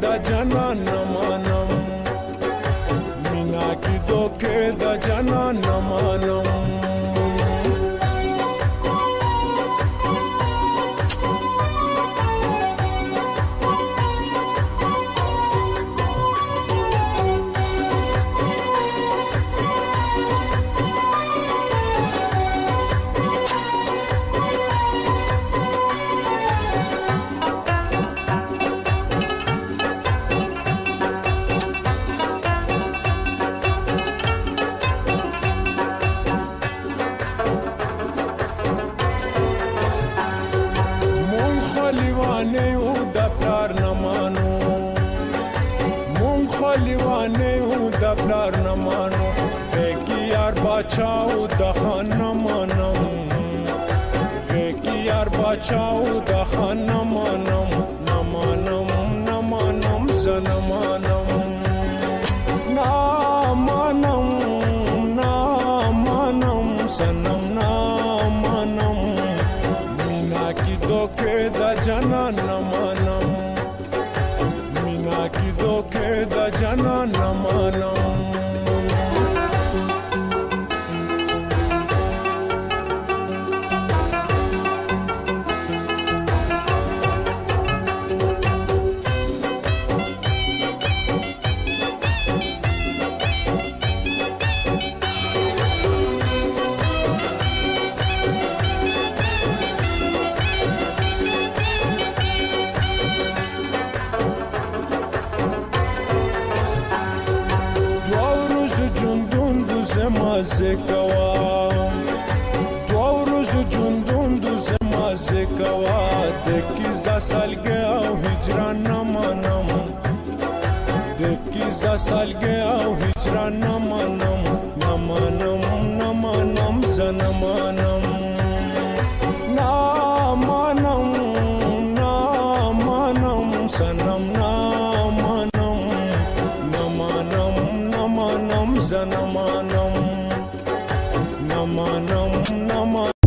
da jana namanam Mina ki doke da jana namanam خلیوانه او د پلار نمانو مون خلیوانه او د پلار نمانو کی یار بچاو د خان نمانم کی یار بچاو د خان نمانم نمانم نمانم زنمانم نمانم نمانم سنم نمانم مینا کی دوکه دا جنا نمانم مینا کی دوکه دا جنا نمانم مازه کوا دو روز جندون دوز مازه کوا دکیزا سالگه او هجران نمانم دکیزا سالگه او هجران نمانم نمانم نمانم زنمانم نمانم نمانم سنم نمانم نمانم نمانم زنمانم Namanam, namanam.